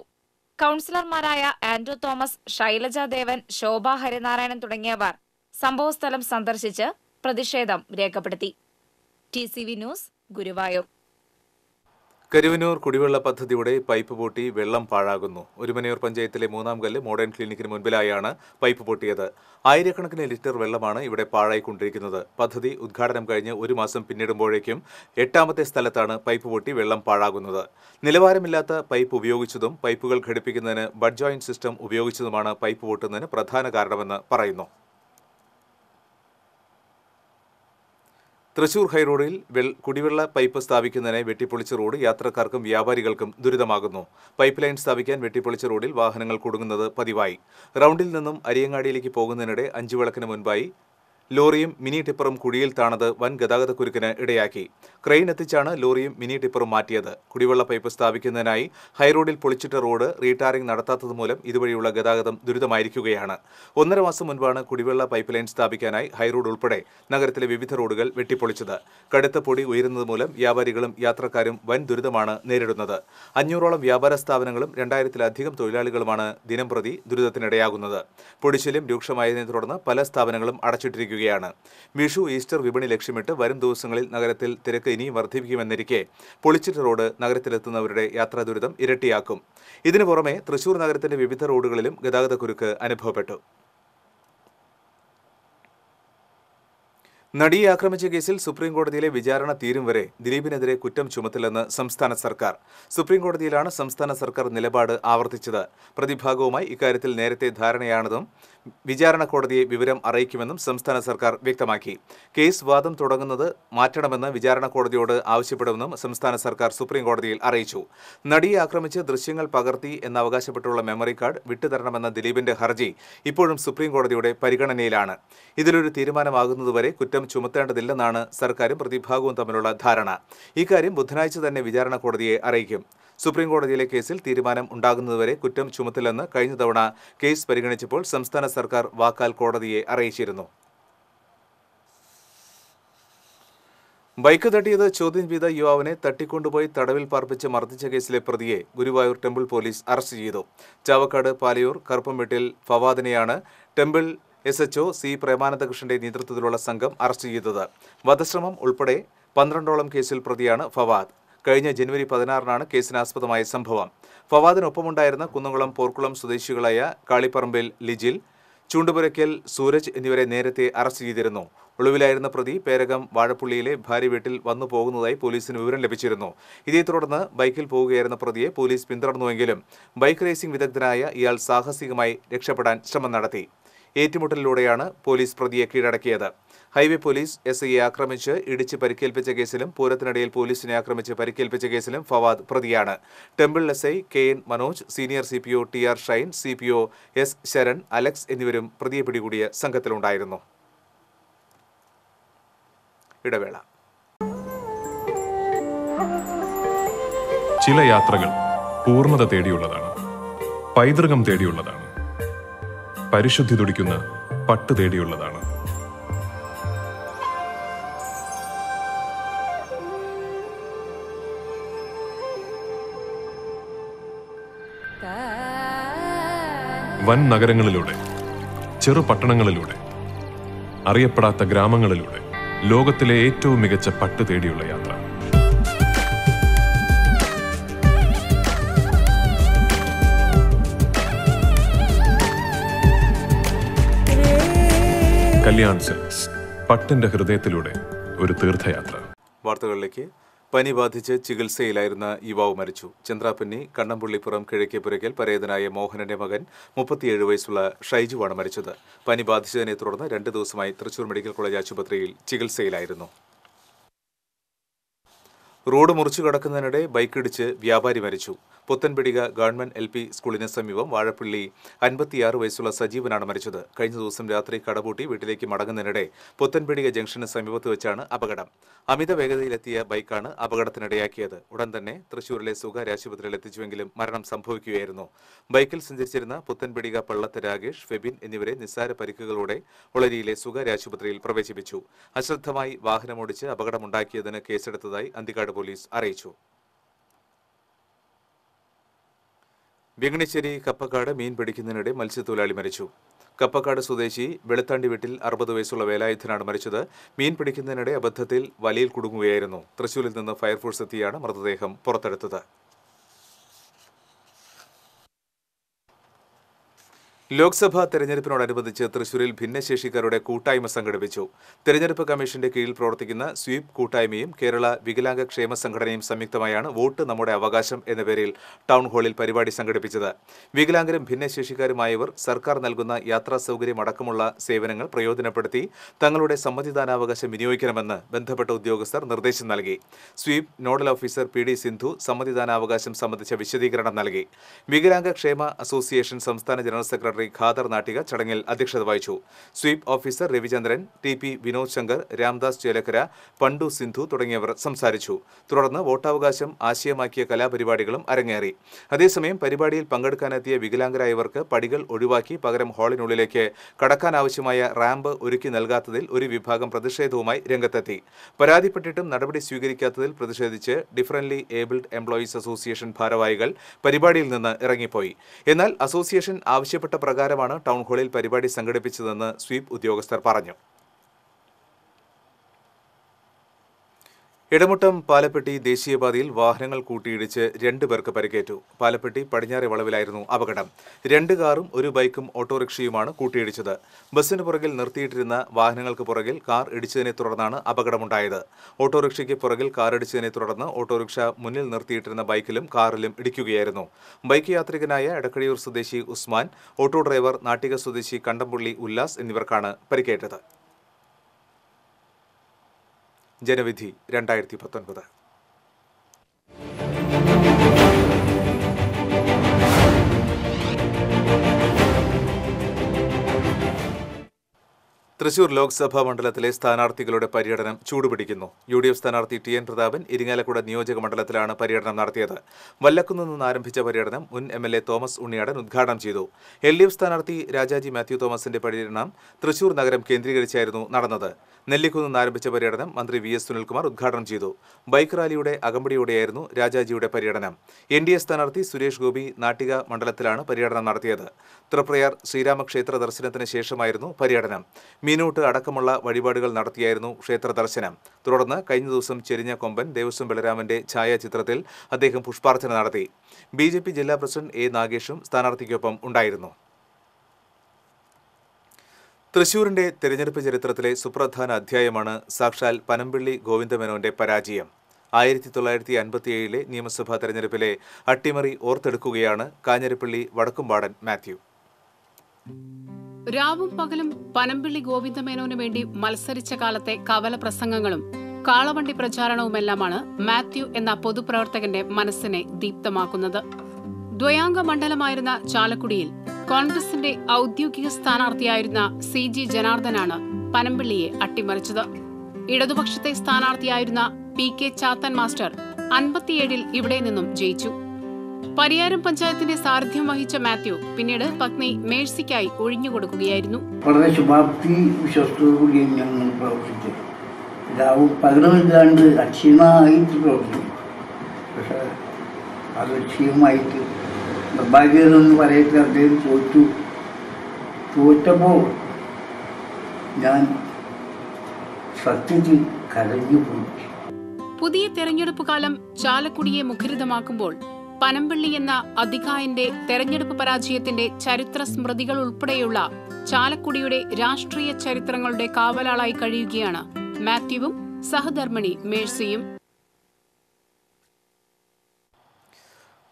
കൗൺസിലർമാരായ ആൻഡ്രൂ തോമസ്, ശൈലജ ദേവൻ, ശോഭ ഹരിനാരായണൻ തുടങ്ങിയവർ സംഭവസ്ഥലം സന്ദർശിച്ച് പ്രതിഷേധം രേഖപ്പെടുത്തി. TCV news, Guruvayur. കരുവന്നൂർ കുടിവെള്ള പദ്ധതിയുടെ പൈപ്പ് പൊട്ടി വെള്ളം പാഴാകുന്നു. ഒരുമനയൂർ പഞ്ചായത്തിലെ 3-ാം കല്ല് മോഡേൺ ക്ലിനിക്കിന് മുൻപിലായാണ് പൈപ്പ് പൊട്ടിയത്. ആയിരക്കണക്കിന് ലിറ്റർ വെള്ളമാണ് ഇവിടെ പാഴായിക്കൊണ്ടിരിക്കുന്നത്. പദ്ധതി ഉദ്ഘാടനം കഴിഞ്ഞ് 1 മാസം പിന്നിടുമ്പോഴേക്കും 8ാമത്തെ സ്ഥലത്താണ് പൈപ്പ് പൊട്ടി വെള്ളം പാഴാകുന്നത്. നിലവാരമില്ലാത്ത പൈപ്പ് ഉപയോഗിച്ചതും പൈപ്പുകൾ ഘടിപ്പിക്കുന്നതിന് ബഡ് ജോയിന്റ് സിസ്റ്റം ഉപയോഗിച്ചതുമാണ് പൈപ്പ് പൊട്ടുന്നതിന് പ്രധാന കാരണമെന്ന് പറയുന്നു. തൃശൂർ ഹൈറോഡിൽ കുടിവെള്ള പൈപ്പ് സ്ഥാപിക്കുന്നതിനായി വെട്ടിപ്പൊളിച്ച റോഡ് യാത്രക്കാർക്കും വ്യാപാരികൾക്കും ദുരിതമാകുന്നു. പൈപ്പ് ലൈൻ സ്ഥാപിക്കാൻ വെട്ടിപ്പൊളിച്ച റോഡിൽ വാഹനങ്ങൾ കുടുങ്ങുന്നത് പതിവായി. റൗണ്ടിൽ നിന്നും അരിയങ്ങാടിയിലേക്ക് പോകുന്നതിനിടെ 5 വിളക്കിന് മുൻപായി ലോറിയും മിനി ടിപ്പറും കുഴിയിൽ താണത് വൻ ഗതാഗതക്കുരുക്കിന് ഇടയാക്കി. ക്രെയിൻ എത്തിച്ചാണ് ലോറിയും മിനി ടിപ്പറും മാറ്റിയത്. കുടിവെള്ള പൈപ്പ് സ്ഥാപിക്കുന്നതിനായി ഹൈറോഡിൽ പൊളിച്ചിട്ട റോഡ് റീടാറിംഗ് നടത്താത്തതുമൂലം ഇതുവഴിയുള്ള ഗതാഗതം ദുരിതമായിരിക്കുകയാണ്. 1.5 മാസം മുൻപാണ് കുടിവെള്ള പൈപ്പ് ലൈൻ സ്ഥാപിക്കാനായി ഹൈറോഡ് ഉൾപ്പെടെ നഗരത്തിലെ വിവിധ റോഡുകൾ വെട്ടിപ്പൊളിച്ചത്. കടുത്ത പൊടി ഉയരുന്നത് മൂലം വ്യാപാരികളും യാത്രക്കാരും വൻ ദുരിതമാണ് നേരിടുന്നത്. 500ഓളം വ്യാപാര സ്ഥാപനങ്ങളും 2000-ലധികം തൊഴിലാളികളുമാണ് ദിനംപ്രതി ദുരിതത്തിനിടയാകുന്നത്. പൊടിശല്യം രൂക്ഷമായതിനെ തുടർന്ന് പല സ്ഥാപനങ്ങളും അടച്ചിട്ടിരിക്കുകയാണ്. വിഷു, ഈസ്റ്റർ വിപണി ലക്ഷ്യമിട്ട് വരും ദിവസങ്ങളിൽ നഗരത്തിൽ തിരക്ക് ഇനിയും വർദ്ധിപ്പിക്കുമെന്നിരിക്കെ പൊളിച്ചിട്ട റോഡ് നഗരത്തിലെത്തുന്നവരുടെ യാത്രാ ദുരിതം ഇരട്ടിയാക്കും. ഇതിനു പുറമെ തൃശൂർ നഗരത്തിന്റെ വിവിധ റോഡുകളിലും ഗതാഗതക്കുരുക്ക് അനുഭവപ്പെട്ടു. നടിയെ ആക്രമിച്ച കേസിൽ സുപ്രീംകോടതിയിലെ വിചാരണ തീരും വരെ ദിലീപിനെതിരെ കുറ്റം ചുമത്തില്ലെന്ന് സംസ്ഥാന സർക്കാർ. സുപ്രീംകോടതിയിലാണ് സംസ്ഥാന സർക്കാർ നിലപാട് ആവർത്തിച്ചത്. പ്രതിഭാഗവുമായി ഇക്കാര്യത്തിൽ നേരത്തെ ധാരണയാണെന്നും വിചാരണ കോടതിയെ വിവരം അറിയിക്കുമെന്നും സംസ്ഥാന സർക്കാർ വ്യക്തമാക്കി. കേസ് വാദം തുടങ്ങുന്നത് മാറ്റണമെന്ന് വിചാരണ കോടതിയോട് ആവശ്യപ്പെടുമെന്നും സംസ്ഥാന സർക്കാർ സുപ്രീംകോടതിയിൽ അറിയിച്ചു. നടിയെ ആക്രമിച്ച് ദൃശ്യങ്ങൾ പകർത്തി എന്നവകാശപ്പെട്ടുള്ള മെമ്മറി കാർഡ് വിട്ടുതരണമെന്ന ദിലീപിന്റെ ഹർജി ഇപ്പോഴും സുപ്രീംകോടതിയുടെ പരിഗണനയിലാണ്. ഇതിലൊരു തീരുമാനമാകുന്നതുവരെ കുറ്റം ചുമത്തേണ്ടതില്ലെന്നാണ് സർക്കാരും പ്രതിഭാഗവും തമ്മിലുള്ള ധാരണ. ഇക്കാര്യം ബുധനാഴ്ച തന്നെ വിചാരണ കോടതിയെ അറിയിക്കും. സുപ്രീംകോടതിയിലെ കേസിൽ തീരുമാനം ഉണ്ടാകുന്നതുവരെ കുറ്റം ചുമത്തില്ലെന്ന് കഴിഞ്ഞ തവണ കേസ് പരിഗണിച്ചപ്പോൾ സംസ്ഥാന സർക്കാർ വാക്കാൽ കോടതിയെ അറിയിച്ചിരുന്നു. ബൈക്ക് തട്ടിയത് ചോദ്യം ചെയ്ത യുവാവിനെ തട്ടിക്കൊണ്ടുപോയി തടവിൽ പാർപ്പിച്ച് മർദ്ദിച്ച കേസിലെ പ്രതിയെ ഗുരുവായൂർ ടെമ്പിൾ പോലീസ് അറസ്റ്റ് ചെയ്തു. ചാവക്കാട് പാലയൂർ കറുപ്പംവീട്ടിൽ ഫവാദിനെയാണ് ടെമ്പിൾ SHO C പ്രേമാനന്ദകൃഷ്ണന്റെ നേതൃത്വത്തിലുള്ള സംഘം അറസ്റ്റ് ചെയ്തത്. വധശ്രമം ഉൾപ്പെടെ 12ഓളം കേസിൽ പ്രതിയാണ് ഫവാദ്. കഴിഞ്ഞ ജനുവരി 16-നാണ് കേസിനാസ്പദമായ സംഭവം. ഫവാദിനൊപ്പമുണ്ടായിരുന്ന കുന്നംകുളം പോർക്കുളം സ്വദേശികളായ കാളിപ്പറമ്പിൽ ലിജിൽ, ചൂണ്ടുപുരയ്ക്കൽ സൂരജ് എന്നിവരെ നേരത്തെ അറസ്റ്റ് ചെയ്തിരുന്നു. ഒളിവിലായിരുന്ന പ്രതി പേരകം വാഴപ്പുള്ളിയിലെ ഭാര്യ വീട്ടിൽ വന്നു പോകുന്നതായി പോലീസിന് വിവരം ലഭിച്ചിരുന്നു. ഇതേ തുടർന്ന് ബൈക്കിൽ പോവുകയായിരുന്ന പ്രതിയെ പോലീസ് പിന്തുടർന്നുവെങ്കിലും ബൈക്ക് റേസിംഗ് വിദഗ്ധനായ ഇയാൾ സാഹസികമായി രക്ഷപ്പെടാൻ ശ്രമം നടത്തി. ഏറ്റുമുട്ടലിലൂടെയാണ് പോലീസ് പ്രതിയെ കീഴടക്കിയത്. ഹൈവേ പോലീസ് SIയെ ആക്രമിച്ച് ഇടിച്ച് പരിക്കേൽപ്പിച്ച കേസിലും പൂരത്തിനിടയിൽ പോലീസിനെ ആക്രമിച്ച് പരിക്കേൽപ്പിച്ച കേസിലും ഫവാദ് പ്രതിയാണ്. Temple SI KN Manoj, senior CPO TR Shine, CPO S Sharan, Alex എന്നിവരും പ്രതിയെ പിടികൂടിയ സംഘത്തിലുണ്ടായിരുന്നു. ഇടവേള. ചില യാത്രകൾ പൂർണ്ണത തേടിയുള്ളതാണ്, പൈതൃകം തേടിയുള്ളതാണ്, പരിശുദ്ധി തുടിക്കുന്ന പട്ട് തേടിയുള്ളതാണ്. വൻ നഗരങ്ങളിലൂടെ, ചെറു പട്ടണങ്ങളിലൂടെ, അറിയപ്പെടാത്ത ഗ്രാമങ്ങളിലൂടെ ലോകത്തിലെ ഏറ്റവും മികച്ച പട്ട് തേടിയുള്ള യാത്ര. കല്യാൺ സിൽക്സ്, പട്ടിന്റെ ഹൃദയത്തിലൂടെ ഒരു തീർത്ഥയാത്ര. വാർത്തകളിലേക്ക്. പനി ബാധിച്ച് ചികിത്സയിലായിരുന്ന യുവാവ് മരിച്ചു. ചന്ദ്രാപ്പന്നി കണ്ണമ്പുള്ളിപ്പുറം കിഴക്കേപ്പുരയ്ക്കൽ പരേതനായ മോഹനന്റെ മകൻ 37 വയസ്സുള്ള ഷൈജുവാണ് മരിച്ചത്. പനി ബാധിച്ചതിനെ തുടർന്ന് 2 ദിവസമായി തൃശൂർ മെഡിക്കൽ കോളേജ് ആശുപത്രിയിൽ ചികിത്സയിലായിരുന്നു. റോഡ് മുറിച്ചു കടക്കുന്നതിനിടെ ബൈക്കിടിച്ച് വ്യാപാരി മരിച്ചു. പുത്തൻപിടിക ഗവൺമെന്റ് LP സ്കൂളിന് സമീപം വാഴപ്പള്ളി 56 വയസ്സുള്ള സജീവനാണ് മരിച്ചത്. കഴിഞ്ഞ ദിവസം രാത്രി കടപൂട്ടി വീട്ടിലേക്ക് മടങ്ങുന്നതിനിടെ പുത്തൻപിടിക ജംഗ്ഷന് സമീപത്ത് വെച്ചാണ് അപകടം. അമിത വേഗതയിലെത്തിയ ബൈക്കാണ് അപകടത്തിനിടയാക്കിയത്. ഉടൻ തന്നെ തൃശൂരിലെ സ്വകാര്യ ആശുപത്രിയിൽ എത്തിച്ചുവെങ്കിലും മരണം സംഭവിക്കുകയായിരുന്നു. ബൈക്കിൽ സഞ്ചരിച്ചിരുന്ന പുത്തൻപിടിക പള്ളത്ത് രാകേഷ്, ഫെബിൻ എന്നിവരെ നിസ്സാര പരിക്കുകളോടെ ഒളരിയിലെ സ്വകാര്യ ആശുപത്രിയിൽ പ്രവേശിപ്പിച്ചു. അശ്രദ്ധമായി വാഹനമോടിച്ച് അപകടമുണ്ടാക്കിയതിന് കേസെടുത്തതായി അന്തിക്കാട് പോലീസ് അറിയിച്ചു. വെങ്ങണിശ്ശേരി കപ്പക്കാട് മീൻ പിടിക്കുന്നതിനിടെ മത്സ്യത്തൊഴിലാളി മരിച്ചു. കപ്പക്കാട് സ്വദേശി വെളുത്താണ്ടി വീട്ടിൽ 60 വയസ്സുള്ള വേലായുധനാണ് മരിച്ചത്. മീൻ പിടിക്കുന്നതിനിടെ അബദ്ധത്തിൽ വലയിൽ കുടുങ്ങുകയായിരുന്നു. തൃശൂരിൽ നിന്ന് ഫയർഫോഴ്സ് എത്തിയാണ് മൃതദേഹം പുറത്തെടുത്തത്. ലോക്സഭാ തെരഞ്ഞെടുപ്പിനോടനുബന്ധിച്ച് തൃശൂരിൽ ഭിന്നശേഷിക്കാരുടെ കൂട്ടായ്മ സംഘടിപ്പിച്ചു. തെരഞ്ഞെടുപ്പ് കമ്മീഷന്റെ കീഴിൽ പ്രവർത്തിക്കുന്ന സ്വീപ് കൂട്ടായ്മയും കേരള വികലാംഗ ക്ഷേമ സംഘടനയും സംയുക്തമായാണ് വോട്ട് നമ്മുടെ അവകാശം എന്ന പേരിൽ ടൗൺ ഹാളിൽ പരിപാടി സംഘടിപ്പിച്ചത്. വികലാംഗരും ഭിന്നശേഷിക്കാരുമായവർ സർക്കാർ നൽകുന്ന യാത്രാ സൗകര്യം അടക്കമുള്ള സേവനങ്ങൾ പ്രയോജനപ്പെടുത്തി തങ്ങളുടെ സമ്മതിദാനാവകാശം വിനിയോഗിക്കണമെന്ന് ബന്ധപ്പെട്ട ഉദ്യോഗസ്ഥർ നിർദ്ദേശം നൽകി. SVEEP nodal officer PD Sindhu സമ്മതിദാനാവകാശം സംബന്ധിച്ച വിശദീകരണം നൽകി. വികലാംഗ ക്ഷേമ അസോസിയേഷൻ സംസ്ഥാന ജനറൽ സെക്രട്ടറി ഖാദർ നാട്ടിക ചടങ്ങിൽ അധ്യക്ഷത വഹിച്ചു. SVEEP officer Ravichandran, TP Vinod Shankar, Ramdas Chelakkara, Pandu Sindhu തുടങ്ങിയവർ സംസാരിച്ചു. തുടർന്ന് വോട്ടവകാശം ആശയമാക്കിയ കലാപരിപാടികളും അരങ്ങേറി. അതേസമയം പരിപാടിയിൽ പങ്കെടുക്കാനെത്തിയ വികലാംഗരായവർക്ക് പടികൾ ഒഴിവാക്കി പകരം ഹാളിനുള്ളിലേക്ക് കടക്കാനാവശ്യമായ റാമ്പ് ഒരുക്കി നൽകാത്തതിൽ ഒരു വിഭാഗം പ്രതിഷേധവുമായി രംഗത്തെത്തി. പരാതിപ്പെട്ടിട്ടും നടപടി സ്വീകരിക്കാത്തതിൽ പ്രതിഷേധിച്ച് ഡിഫറൻലി ഏബിൾഡ് എംപ്ലോയീസ് അസോസിയേഷൻ ഭാരവാഹികൾ പരിപാടിയിൽ നിന്ന് ഇറങ്ങിപ്പോയി. എന്നാൽ അസോസിയേഷൻ ആവശ്യപ്പെട്ട പ്രകാരമാണ് ടൗൺ ഹാളിൽ പരിപാടി സംഘടിപ്പിച്ചതെന്ന് സ്വീപ് ഉദ്യോഗസ്ഥർ പറഞ്ഞു. ഇടമുട്ടം പാലപ്പെട്ടി ദേശീയപാതയിൽ വാഹനങ്ങൾ കൂട്ടിയിടിച്ച് 2 പേർക്ക് പരിക്കേറ്റു. പാലപ്പെട്ടി പടിഞ്ഞാറെ വളവിലായിരുന്നു അപകടം. 2 കാറും 1 ബൈക്കും ഓട്ടോറിക്ഷയുമാണ് കൂട്ടിയിടിച്ചത്. ബസ്സിന് പുറകിൽ നിർത്തിയിട്ടിരുന്ന വാഹനങ്ങൾക്ക് പുറകിൽ കാർ ഇടിച്ചതിനെ തുടർന്നാണ് അപകടമുണ്ടായത്. ഓട്ടോറിക്ഷയ്ക്ക് പുറകിൽ കാർ ഇടിച്ചതിനെ തുടർന്ന് ഓട്ടോറിക്ഷ മുന്നിൽ നിർത്തിയിട്ടിരുന്ന ബൈക്കിലും കാറിലും ഇടിക്കുകയായിരുന്നു. ബൈക്ക് യാത്രികനായ എടക്കഴിയൂർ സ്വദേശി ഉസ്മാൻ, ഓട്ടോ ഡ്രൈവർ നാട്ടിക സ്വദേശി കണ്ടംപുള്ളി ഉല്ലാസ് എന്നിവർക്കാണ് പരിക്കേറ്റത്. ജനവിധി 2019. തൃശൂർ ലോക്സഭാ മണ്ഡലത്തിലെ സ്ഥാനാർത്ഥികളുടെ പര്യടനം ചൂടുപിടിക്കുന്നു. UDF സ്ഥാനാർത്ഥി TN പ്രതാപൻ ഇരിങ്ങാലക്കുട നിയോജക മണ്ഡലത്തിലാണ് പര്യടനം നടത്തിയത്. വല്ലക്കുന്ന് നിന്ന് ആരംഭിച്ച പര്യടനം മുൻ MLA തോമസ് ഉണ്ണിയാടൻ ഉദ്ഘാടനം ചെയ്തു. LDF സ്ഥാനാർത്ഥി രാജാജി മാത്യു തോമസിന്റെ പര്യടനം തൃശൂർ നഗരം കേന്ദ്രീകരിച്ചായിരുന്നു നടന്നത്. നെല്ലിക്കുന്ന് നിന്ന് ആരംഭിച്ച പര്യടനം മന്ത്രി VS സുനിൽകുമാർ ഉദ്ഘാടനം ചെയ്തു. ബൈക്ക് റാലിയുടെ അകമ്പടിയോടെയായിരുന്നു രാജാജിയുടെ പര്യടനം. NDA സ്ഥാനാർത്ഥി സുരേഷ് ഗോപി നാട്ടിക മണ്ഡലത്തിലാണ് പര്യടനം നടത്തിയത്. തൃപ്രയാർ ശ്രീരാമക്ഷേത്ര ദർശനത്തിന് ശേഷമായിരുന്നു പര്യടനം. മീനൂട്ട് അടക്കമുള്ള വഴിപാടുകൾ നടത്തിയായിരുന്നു ക്ഷേത്ര ദർശനം. തുടർന്ന് കഴിഞ്ഞ ദിവസം ചെരിഞ്ഞ കൊമ്പൻ ദേവസ്വം ബലരാമന്റെ ഛായാചിത്രത്തിൽ അദ്ദേഹം പുഷ്പാർച്ചന നടത്തി. BJP ജില്ലാ പ്രസിഡന്റ് A നാഗേഷും സ്ഥാനാർത്ഥിക്കൊപ്പം ഉണ്ടായിരുന്നു. തൃശൂരിന്റെ തെരഞ്ഞെടുപ്പ് ചരിത്രത്തിലെ സുപ്രധാന അധ്യായമാണ് സാക്ഷാൽ പനമ്പിള്ളി ഗോവിന്ദമേനോന്റെ പരാജയം. 1957 നിയമസഭാ തെരഞ്ഞെടുപ്പിലെ അട്ടിമറി ഓർത്തെടുക്കുകയാണ് കാഞ്ഞിരപ്പള്ളി വടക്കുംപാടൻ മാത്യു. രാവും പകലും പനമ്പിള്ളി ഗോവിന്ദമേനോനു വേണ്ടി മത്സരിച്ച കാലത്തെ കവല പ്രസംഗങ്ങളും കാളവണ്ടി പ്രചാരണവുമെല്ലാമാണ് മാത്യു എന്ന പൊതുപ്രവർത്തകന്റെ മനസ്സിനെ ദീപ്തമാക്കുന്നത്. ദ്വയാംഗ മണ്ഡലമായിരുന്ന ചാലക്കുടിയിൽ കോൺഗ്രസിന്റെ ഔദ്യോഗിക സ്ഥാനാർത്ഥിയായിരുന്ന CG ജനാർദ്ദനാണ് പനമ്പിള്ളിയെ അട്ടിമറിച്ചത്. ഇടതുപക്ഷത്തെ സ്ഥാനാർത്ഥിയായിരുന്ന PK ചാത്തൻ മാസ്റ്റർ 57-ൽ ഇവിടെ നിന്നും ജയിച്ചു. പരിയാരം പഞ്ചായത്തിന്റെ സാരഥ്യം വഹിച്ച മാത്യു പിന്നീട് പത്നി മേഴ്സിക്കായി ഒഴിഞ്ഞുകൊടുക്കുകയായിരുന്നു. വളരെ ശുഭാപ്തി വിശ്വാസത്തോടുകൂടി ഞങ്ങൾ പ്രവർത്തിച്ചു. രാവും പകലുമില്ലാണ്ട് അക്ഷീണമായിട്ട് പ്രവർത്തിച്ചു. പക്ഷെ അത് ക്ഷീണമായിട്ട് നിർഭാഗ്യമെന്ന് പറയട്ടെ, അദ്ദേഹം തോറ്റപ്പോൾ ഞാൻ സത്യത്തിൽ കരഞ്ഞുപോയി. പുതിയ തെരഞ്ഞെടുപ്പ് കാലം ചാലക്കുടിയെ മുഖരിതമാക്കുമ്പോൾ പനമ്പിള്ളി എന്ന അതികായന്റെ തെരഞ്ഞെടുപ്പ് പരാജയത്തിന്റെ ചരിത്ര സ്മൃതികൾ ഉൾപ്പെടെയുള്ള ചാലക്കുടിയുടെ രാഷ്ട്രീയ ചരിത്രങ്ങളുടെ കാവലാളായി കഴിയുകയാണ് മാത്യുവും സഹധർമ്മിണി മേഴ്സിയും.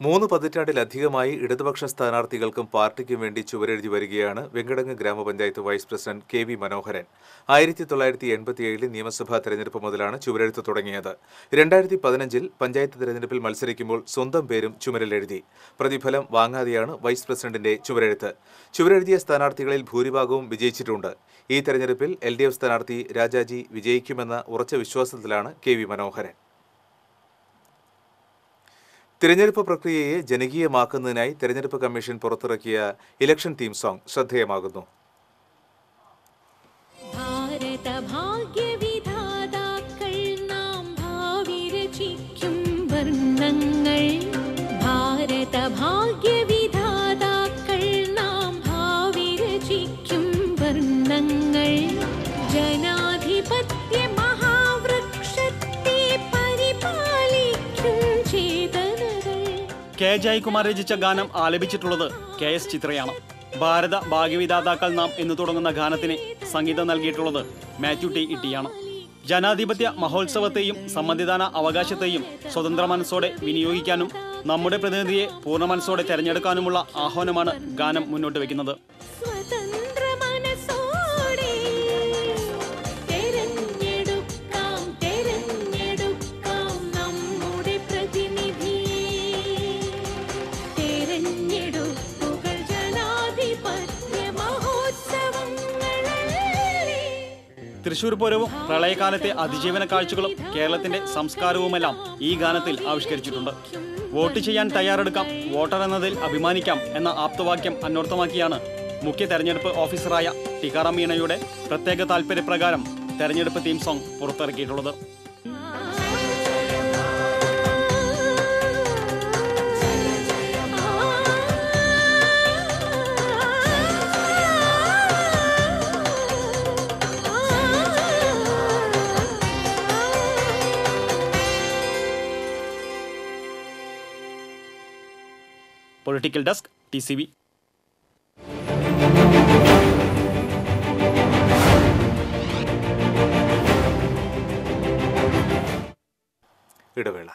3 പതിറ്റാണ്ടിലധികമായി ഇടതുപക്ഷ സ്ഥാനാർത്ഥികൾക്കും പാർട്ടിക്കും വേണ്ടി ചുവരെഴുതി വരികയാണ് വെങ്കടങ്ങ് ഗ്രാമപഞ്ചായത്ത് വൈസ് പ്രസിഡന്റ് KV മനോഹരൻ. 1987 നിയമസഭാ തെരഞ്ഞെടുപ്പ് മുതലാണ് ചുവരെഴുത്ത് തുടങ്ങിയത്. 2015 പഞ്ചായത്ത് തെരഞ്ഞെടുപ്പിൽ മത്സരിക്കുമ്പോൾ സ്വന്തം പേരും ചുമരിലെഴുതി. പ്രതിഫലം വാങ്ങാതെയാണ് വൈസ് പ്രസിഡന്റിന്റെ ചുവരെഴുത്ത്. ചുവരെഴുതിയ സ്ഥാനാർത്ഥികളിൽ ഭൂരിഭാഗവും വിജയിച്ചിട്ടുണ്ട്. ഈ തെരഞ്ഞെടുപ്പിൽ LDF സ്ഥാനാർത്ഥി രാജാജി വിജയിക്കുമെന്ന ഉറച്ച വിശ്വാസത്തിലാണ് KV മനോഹരൻ. തിരഞ്ഞെടുപ്പ് പ്രക്രിയയെ ജനകീയമാക്കുന്നതിനായി തെരഞ്ഞെടുപ്പ് കമ്മീഷൻ പുറത്തിറക്കിയ ഇലക്ഷൻ തീം സോങ് ശ്രദ്ധേയമാകുന്നു. K. ജയകുമാർ രചിച്ച ഗാനം ആലപിച്ചിട്ടുള്ളത് KS ചിത്രയാണ്. ഭാരത ഭാഗ്യവിധാതാക്കൾ നാം എന്ന് തുടങ്ങുന്ന ഗാനത്തിന് സംഗീതം നൽകിയിട്ടുള്ളത് മാത്യു ടി ഇട്ടിയാണ്. ജനാധിപത്യ മഹോത്സവത്തെയും സമ്മതിദാന അവകാശത്തെയും സ്വതന്ത്ര മനസ്സോടെ വിനിയോഗിക്കാനും നമ്മുടെ പ്രതിനിധിയെ പൂർണ്ണ മനസ്സോടെ തെരഞ്ഞെടുക്കാനുമുള്ള ആഹ്വാനമാണ് ഗാനം മുന്നോട്ട് വയ്ക്കുന്നത്. തൃശൂർ പൂരവും പ്രളയകാലത്തെ അതിജീവന കാഴ്ചകളും കേരളത്തിന്റെ സംസ്കാരവുമെല്ലാം ഈ ഗാനത്തിൽ ആവിഷ്കരിച്ചിട്ടുണ്ട്. വോട്ട് ചെയ്യാൻ തയ്യാറെടുക്കാം, വോട്ടർ എന്നതിൽ അഭിമാനിക്കാം എന്ന ആപ്തവാക്യം അന്വർത്ഥമാക്കിയാണ് മുഖ്യ തെരഞ്ഞെടുപ്പ് ഓഫീസറായ ടിക്കാറാം മീണയുടെ പ്രത്യേക താൽപര്യപ്രകാരം തെരഞ്ഞെടുപ്പ് തീം സോങ് പുറത്തിറക്കിയിട്ടുള്ളത്. Political desk TCV. ഇടവേള.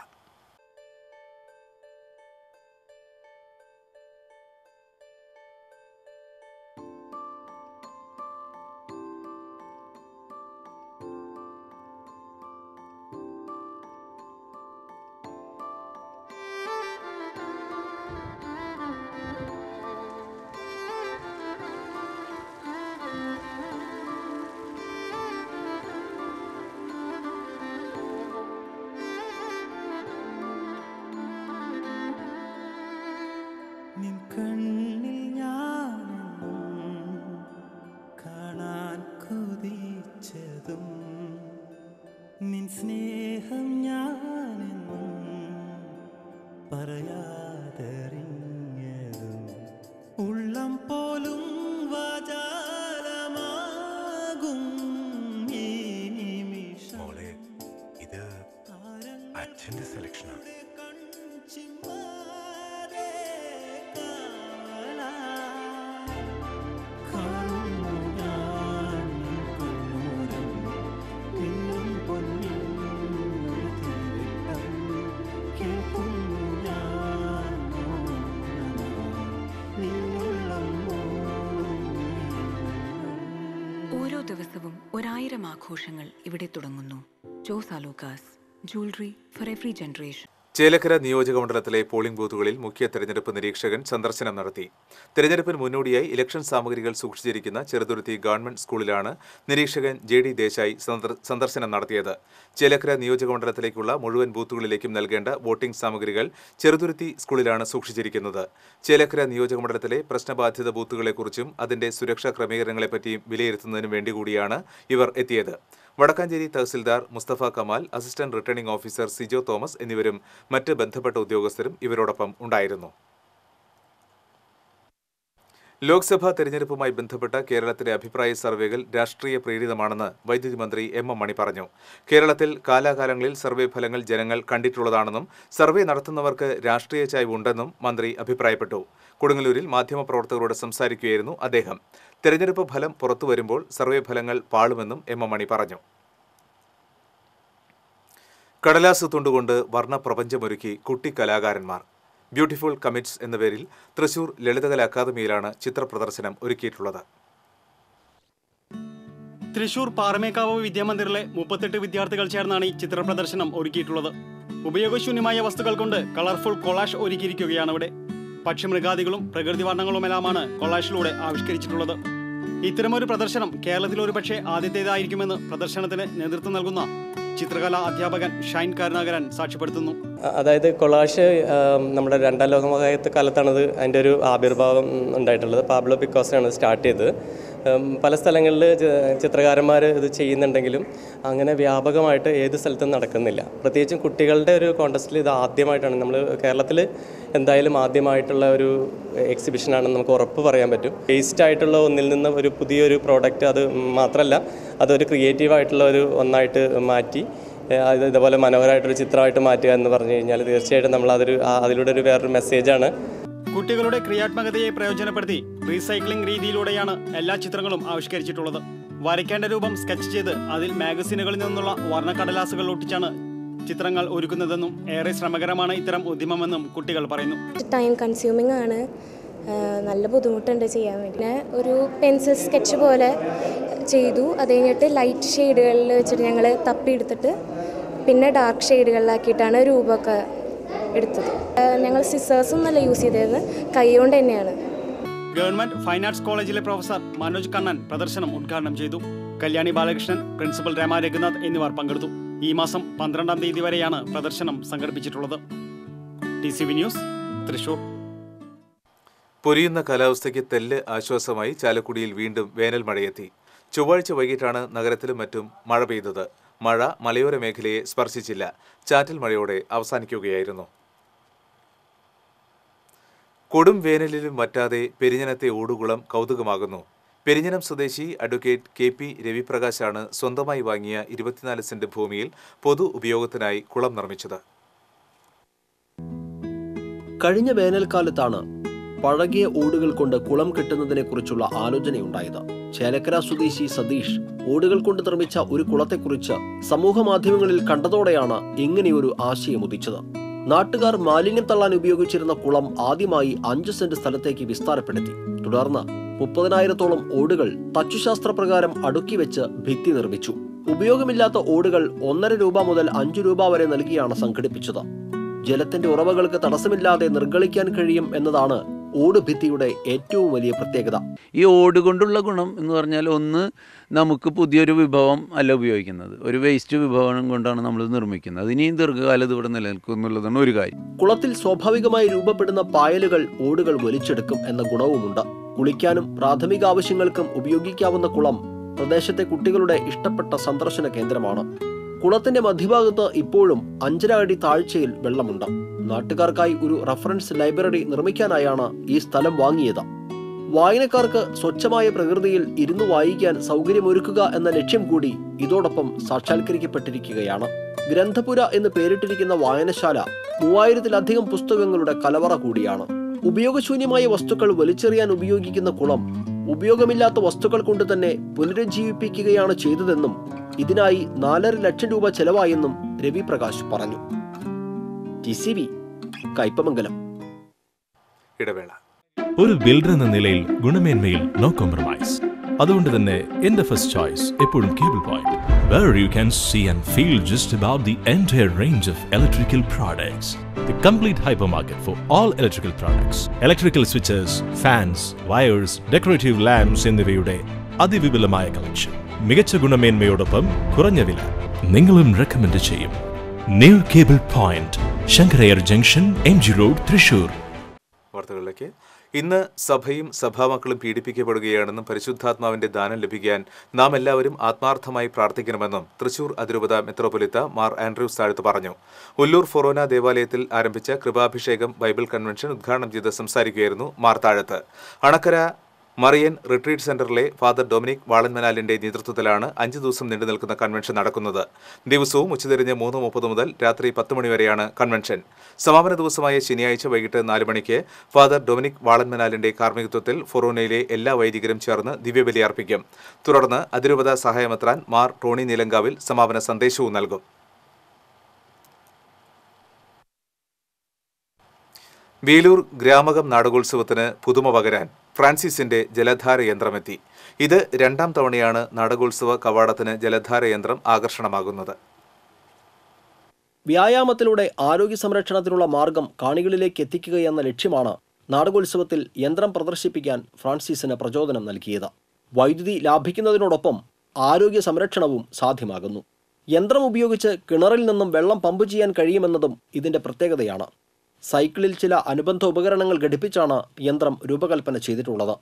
ഓണം ആഘോഷങ്ങൾ ഇവിടെ തുടങ്ങുന്നു. Jose Alukkas, jewellery for every generation. Chelakkara നിയോജക മണ്ഡലത്തിലെ പോളിംഗ് ബൂത്തുകളിൽ മുഖ്യ തെരഞ്ഞെടുപ്പ് നിരീക്ഷകൻ സന്ദർശനം നടത്തി. തെരഞ്ഞെടുപ്പിന് മുന്നോടിയായി ഇലക്ഷൻ സാമഗ്രികൾ സൂക്ഷിച്ചിരിക്കുന്ന ചെറുതുരുത്തി ഗവൺമെന്റ് സ്കൂളിലാണ് നിരീക്ഷകൻ JD ദേശായി സന്ദർശനം നടത്തിയത്. ചേലക്കര നിയോജക മണ്ഡലത്തിലേക്കുള്ള മുഴുവൻ ബൂത്തുകളിലേക്കും നൽകേണ്ട വോട്ടിംഗ് സാമഗ്രികൾ ചെറുതുരുത്തി സ്കൂളിലാണ് സൂക്ഷിച്ചിരിക്കുന്നത്. ചേലക്കര നിയോജക മണ്ഡലത്തിലെ പ്രശ്നബാധിത ബൂത്തുകളെക്കുറിച്ചും അതിന്റെ സുരക്ഷാ ക്രമീകരണങ്ങളെപ്പറ്റിയും വിലയിരുത്തുന്നതിനു വേണ്ടി കൂടിയാണ് ഇവർ എത്തിയത്. Vadakkanchery tahsildar Mustafa Kamal, assistant returning officer Sijo Thomas എന്നിവരും മറ്റ് ബന്ധപ്പെട്ട ഉദ്യോഗസ്ഥരും ഇവരോടൊപ്പം ഉണ്ടായിരുന്നു. ലോക്സഭാ തെരഞ്ഞെടുപ്പുമായി ബന്ധപ്പെട്ട കേരളത്തിലെ അഭിപ്രായ സർവേകൾ രാഷ്ട്രീയ പ്രേരിതമാണെന്ന് വൈദ്യുതി മന്ത്രി M.M. മണി പറഞ്ഞു. കേരളത്തിൽ കാലാകാലങ്ങളിൽ സർവേ ഫലങ്ങൾ ജനങ്ങൾ കണ്ടിട്ടുള്ളതാണെന്നും സർവേ നടത്തുന്നവർക്ക് രാഷ്ട്രീയ ചായ്വുണ്ടെന്നും മന്ത്രി അഭിപ്രായപ്പെട്ടു. കൊടുങ്ങല്ലൂരിൽ മാധ്യമപ്രവർത്തകരോട് സംസാരിക്കുകയായിരുന്നു അദ്ദേഹം. തെരഞ്ഞെടുപ്പ് ഫലം പുറത്തുവരുമ്പോൾ സർവേ ഫലങ്ങൾ പാളുമെന്നും M.M. മണി പറഞ്ഞു. കടലാസ് തുണ്ടുകൊണ്ട് വർണ്ണപ്രപഞ്ചമൊരുക്കി കുട്ടി കലാകാരന്മാർ. ബ്യൂട്ടിഫുൾ കമിറ്റ്സ് എന്ന പേരിൽ തൃശൂർ ലളിതകലാ അക്കാദമിയിലാണ് ചിത്രപ്രദർശനം ഒരുക്കിയിട്ടുള്ളത്. തൃശൂർ പാറമേക്കാവ് വിദ്യാമന്ദിറിലെ 38 വിദ്യാർത്ഥികൾ ചേർന്നാണ് ഈ ചിത്രപ്രദർശനം ഒരുക്കിയിട്ടുള്ളത്. ഉപയോഗശൂന്യമായ വസ്തുക്കൾ കൊണ്ട് കളർഫുൾ കൊളാഷ് ഒരുക്കിയിരിക്കുകയാണ് ഇവിടെ. പക്ഷിമൃഗാദികളും പ്രകൃതി വർണ്ണങ്ങളുമെല്ലാമാണ് കൊളാഷിലൂടെ ആവിഷ്കരിച്ചിട്ടുള്ളത്. ഇത്തരമൊരു പ്രദർശനം കേരളത്തിൽ ഒരുപക്ഷെ ആദ്യത്തേതായിരിക്കുമെന്ന് പ്രദർശനത്തിന് നേതൃത്വം നൽകുന്ന ചിത്രകലാ അധ്യാപകൻ ഷൈൻ കരുണാകരൻ സാക്ഷ്യപ്പെടുത്തുന്നു. അതായത് കൊളാഷ് നമ്മുടെ രണ്ടാം ലോകമഹായുദ്ധ കാലത്താണത് അതിൻ്റെ ഒരു ആവിർഭാവം ഉണ്ടായിട്ടുള്ളത്. പാബ്ലോ പിക്കാസോയാണ് സ്റ്റാർട്ട് ചെയ്തത്. പല സ്ഥലങ്ങളിൽ ചിത്രകാരന്മാർ ഇത് ചെയ്യുന്നുണ്ടെങ്കിലും അങ്ങനെ വ്യാപകമായിട്ട് ഏത് സ്ഥലത്തും നടക്കുന്നില്ല. പ്രത്യേകിച്ചും കുട്ടികളുടെ ഒരു കോൺടെസ്റ്റിൽ ഇത് ആദ്യമായിട്ടാണ്. നമ്മൾ കേരളത്തിൽ എന്തായാലും ആദ്യമായിട്ടുള്ള ഒരു എക്സിബിഷനാണെന്ന് നമുക്ക് ഉറപ്പ് പറയാൻ പറ്റും. വേസ്റ്റ് ആയിട്ടുള്ള ഒന്നിൽ നിന്ന് ഒരു പുതിയൊരു പ്രോഡക്റ്റ്, അത് മാത്രമല്ല അതൊരു ക്രിയേറ്റീവായിട്ടുള്ള ഒരു ഒന്നായിട്ട് മാറ്റി ഇതുപോലെ മനോഹരമായിട്ടൊരു ചിത്രമായിട്ട് മാറ്റുക എന്ന് പറഞ്ഞു കഴിഞ്ഞാൽ തീർച്ചയായിട്ടും നമ്മൾ അതിലൂടെ ഒരു വേറൊരു മെസ്സേജാണ്. കുട്ടികളുടെ ക്രിയാത്മകതയെ പ്രയോജനപ്പെടുത്തി റീസൈക്ലിംഗ് രീതിയിലൂടെയാണ് എല്ലാ ചിത്രങ്ങളും ആവിഷ്കരിച്ചിട്ടുള്ളത്. വരയ്ക്കേണ്ട രൂപം സ്കെച്ച് ചെയ്ത് അതിൽ മാഗസിനുകളിൽ നിന്നുള്ള വർണ്ണക്കടലാസുകൾ ഒട്ടിച്ചാണ് ചിത്രങ്ങൾ ഒരുക്കുന്നതെന്നും ഏറെ ശ്രമകരമാണ് ഇത്തരം ഉദ്യമമെന്നും കുട്ടികൾ പറയുന്നു. ടൈം കൺസ്യൂമിംഗ് ആണ്, നല്ല ബുദ്ധിമുട്ടുണ്ട് ചെയ്യാൻ വേണ്ടി. പിന്നെ ഒരു പെൻസിൽ സ്കെച്ച് പോലെ ചെയ്തു. അത് കഴിഞ്ഞിട്ട് ലൈറ്റ് ഷെയ്ഡുകളിൽ വെച്ചിട്ട് ഞങ്ങൾ തപ്പിയെടുത്തിട്ട് പിന്നെ ഡാർക്ക് ഷെയ്ഡുകളിലാക്കിയിട്ടാണ് രൂപമൊക്കെ എടുത്തത്. ഞങ്ങൾ സിസേഴ്സൊന്നല്ല യൂസ് ചെയ്തത്, കൈ കൊണ്ട് തന്നെയാണ്. ഗവൺമെന്റ് ഫൈൻ ആർട്സ് കോളേജിലെ പ്രൊഫസർ മനോജ് കണ്ണൻ പ്രദർശനം ഉദ്ഘാടനം ചെയ്തു. കല്യാണി ബാലകൃഷ്ണൻ, പ്രിൻസിപ്പൽ രമ രഘുനാഥ് എന്നിവർ പങ്കെടുത്തു. ഈ മാസം 12-ാം തീയതി വരെയാണ് പ്രദർശനം സംഘടിപ്പിച്ചിട്ടുള്ളത്. TCV news, Thrissur. പൊരിയുന്ന കാലാവസ്ഥയ്ക്ക് തെല്ല് ആശ്വാസമായി ചാലക്കുടിയിൽ വീണ്ടും വേനൽ മഴയെത്തി. ചൊവ്വാഴ്ച വൈകിട്ടാണ് നഗരത്തിലും മറ്റും മഴ പെയ്തത്. മഴ മലയോര മേഖലയെ സ്പർശിച്ചില്ല. ചാറ്റൽ മഴയോടെ അവസാനിക്കുകയായിരുന്നു. കൊടും വേനലിലും വറ്റാതെ പെരിഞ്ഞനത്തെ ഓടുകുളം കൗതുകമാകുന്നു. പെരിഞ്ഞനം സ്വദേശി അഡ്വക്കേറ്റ് KP രവിപ്രകാശാണ് സ്വന്തമായി വാങ്ങിയ 24 സെന്റ് ഭൂമിയിൽ പൊതു ഉപയോഗത്തിനായി കുളം നിർമ്മിച്ചത്. കഴിഞ്ഞ വേനൽക്കാലത്താണ് പഴകിയ ഓടുകൾ കൊണ്ട് കുളം കെട്ടുന്നതിനെക്കുറിച്ചുള്ള ആലോചനയുണ്ടായത്. ചേലക്കര സ്വദേശി സതീഷ് ഓടുകൾ കൊണ്ട് നിർമ്മിച്ച ഒരു കുളത്തെക്കുറിച്ച് സമൂഹ മാധ്യമങ്ങളിൽ കണ്ടതോടെയാണ് ഇങ്ങനെയൊരു ആശയം ഉദിച്ചത്. നാട്ടുകാർ മാലിന്യം തള്ളാൻ ഉപയോഗിച്ചിരുന്ന കുളം ആദ്യമായി 5 സെന്റ് സ്ഥലത്തേക്ക് വിസ്താരപ്പെടുത്തി. തുടർന്ന് 30,000-ഓളം ഓടുകൾ തച്ചുശാസ്ത്രപ്രകാരം അടുക്കി വെച്ച് ഭിത്തി നിർമ്മിച്ചു. ഉപയോഗമില്ലാത്ത ഓടുകൾ 1.5 രൂപ മുതൽ 5 രൂപ വരെ നൽകിയാണ് സംഘടിപ്പിച്ചത്. ജലത്തിന്റെ ഉറവകൾക്ക് തടസ്സമില്ലാതെ നിർഗളിക്കാൻ കഴിയും എന്നതാണ് ഓട് ഭിത്തിയുടെ ഏറ്റവും വലിയ പ്രത്യേകത. ഈ ഓട് കൊണ്ടുള്ള ഗുണം എന്ന് പറഞ്ഞാൽ, ഒന്ന്, നമുക്ക് പുതിയൊരു വിഭവം അല്ല ഉപയോഗിക്കുന്നത്, ഒരു വേസ്റ്റ് വിഭവം കൊണ്ടാണ് നമ്മൾ നിർമ്മിക്കുന്നത്. അതിനെയും ദീർഘകാലം ഇവിടെ നിലനിൽക്കും എന്നുള്ളതാണ് ഒരു കാര്യം. കുളത്തിൽ സ്വാഭാവികമായി രൂപപ്പെടുന്ന പായലുകൾ ഓടുകൾ വലിച്ചെടുക്കും എന്ന ഗുണവുമുണ്ട്. കുളിക്കാനും പ്രാഥമിക ആവശ്യങ്ങൾക്കും ഉപയോഗിക്കാവുന്ന കുളം പ്രദേശത്തെ കുട്ടികളുടെ ഇഷ്ടപ്പെട്ട സന്ദർശന കേന്ദ്രമാണ്. കുളത്തിന്റെ മധ്യഭാഗത്ത് ഇപ്പോഴും 5.5 അടി താഴ്ചയിൽ വെള്ളമുണ്ട്. നാട്ടുകാർക്കായി ഒരു റഫറൻസ് ലൈബ്രറി നിർമ്മിക്കാനായാണ് ഈ സ്ഥലം വാങ്ങിയത്. വായനക്കാർക്ക് സ്വച്ഛമായ പ്രകൃതിയിൽ ഇരുന്നു വായിക്കാൻ സൗകര്യമൊരുക്കുക എന്ന ലക്ഷ്യം കൂടി ഇതോടൊപ്പം സാക്ഷാത്കരിക്കപ്പെട്ടിരിക്കുകയാണ്. ഗ്രന്ഥപുര എന്ന് പേരിട്ടിരിക്കുന്ന വായനശാല 3000-ലധികം പുസ്തകങ്ങളുടെ കലവറ കൂടിയാണ്. ഉപയോഗശൂന്യമായ വസ്തുക്കൾ വലിച്ചെറിയാൻ ഉപയോഗിക്കുന്ന കുളം ഉപയോഗമില്ലാത്ത വസ്തുക്കൾ കൊണ്ട് തന്നെ പുനരുജ്ജീവിപ്പിക്കുകയാണ് ചെയ്തതെന്നും ഇതിനായി 4.5 ലക്ഷം രൂപ ചെലവായെന്നും രവിപ്രകാശ് പറഞ്ഞു. TCV കയ്പമംഗലം. ഇടവേള. ഒരു ബിൽഡർ എന്ന നിലയിൽ ഗുണമേന്മയിൽ നോ കോംപ്രമൈസ്. അതുകൊണ്ട് തന്നെ എൻ്റെ ഫസ്റ്റ് ചോയ്സ് എപ്പോഴും cable point, where you can see and feel just about the entire range of electrical products. The complete hypermarket for all electrical products. Electrical switches, fans, wires, decorative lamps എന്നിവയുടെ അതിവിപുലമായ collection. മികച്ച ഗുണമേന്മയോടൊപ്പം കുറഞ്ഞ വില. നിങ്ങളും recommend ചെയ്യും. New cable point, Sankara Iyer junction, MG road, Thrissur. വാർത്തകളിലേക്ക്. ഇന്ന് സഭയും സഭാമക്കളും പീഡിപ്പിക്കപ്പെടുകയാണെന്നും പരിശുദ്ധാത്മാവിന്റെ ദാനം ലഭിക്കാൻ നാം എല്ലാവരും ആത്മാർത്ഥമായി പ്രാർത്ഥിക്കണമെന്നും തൃശൂർ അതിരൂപത മെത്രോപൊലിത്ത മാർ ആൻഡ്രൂസ് താഴത്ത് പറഞ്ഞു. ഉല്ലൂർ ഫൊറോന ദേവാലയത്തിൽ ആരംഭിച്ച കൃപാഭിഷേകം ബൈബിൾ കൺവെൻഷൻ ഉദ്ഘാടനം ചെയ്ത് സംസാരിക്കുകയായിരുന്നു മാർ താഴത്ത്. അണക്കര മറിയൻ റിട്രീറ്റ് സെന്ററിലെ ഫാദർ ഡൊമിനിക് വാളന്മനാലിന്റെ നേതൃത്വത്തിലാണ് 5 ദിവസം നീണ്ടു നിൽക്കുന്ന കൺവെൻഷൻ നടക്കുന്നത്. ദിവസവും ഉച്ചതിരിഞ്ഞ് 3:30 മുതൽ രാത്രി 10 മണി വരെയാണ് കൺവെൻഷൻ. സമാപന ദിവസമായ ശനിയാഴ്ച വൈകിട്ട് 4 മണിക്ക് ഫാദർ ഡൊമിനിക് വാളന്മനാലിന്റെ കാർമ്മികത്വത്തിൽ ഫൊറോനയിലെ എല്ലാ വൈദികരും ചേർന്ന് ദിവ്യബലി അർപ്പിക്കും. തുടർന്ന് അതിരൂപത സഹായമെത്രാൻ മാർ ടോണി നീലങ്കാവിൽ സമാപന സന്ദേശവും നൽകും. വേലൂർ ഗ്രാമകം നാടകോത്സവത്തിന് പുതുമ പകരാൻ ഫ്രാൻസിസിന്റെ ജലധാര യന്ത്രമെത്തി. ഇത് 2ാം തവണയാണ് നാടകോത്സവ കവാടത്തിന് ജലധാര യന്ത്രം ആകർഷണമാകുന്നത്. വ്യായാമത്തിലൂടെ ആരോഗ്യ സംരക്ഷണത്തിനുള്ള മാർഗം കാണികളിലേക്ക് എത്തിക്കുകയെന്ന ലക്ഷ്യമാണ് നാടകോത്സവത്തിൽ യന്ത്രം പ്രദർശിപ്പിക്കാൻ ഫ്രാൻസിസിന് പ്രചോദനം നൽകിയത്. വൈദ്യുതി ലാഭിക്കുന്നതിനോടൊപ്പം ആരോഗ്യ സംരക്ഷണവും സാധ്യമാകുന്നു. യന്ത്രം ഉപയോഗിച്ച് കിണറിൽ നിന്നും വെള്ളം പമ്പ് ചെയ്യാൻ കഴിയുമെന്നതും ഇതിന്റെ പ്രത്യേകതയാണ്. സൈക്കിളിൽ ചില അനുബന്ധ ഉപകരണങ്ങൾ ഘടിപ്പിച്ചാണ് യന്ത്രം രൂപകൽപ്പന ചെയ്തിട്ടുള്ളത്.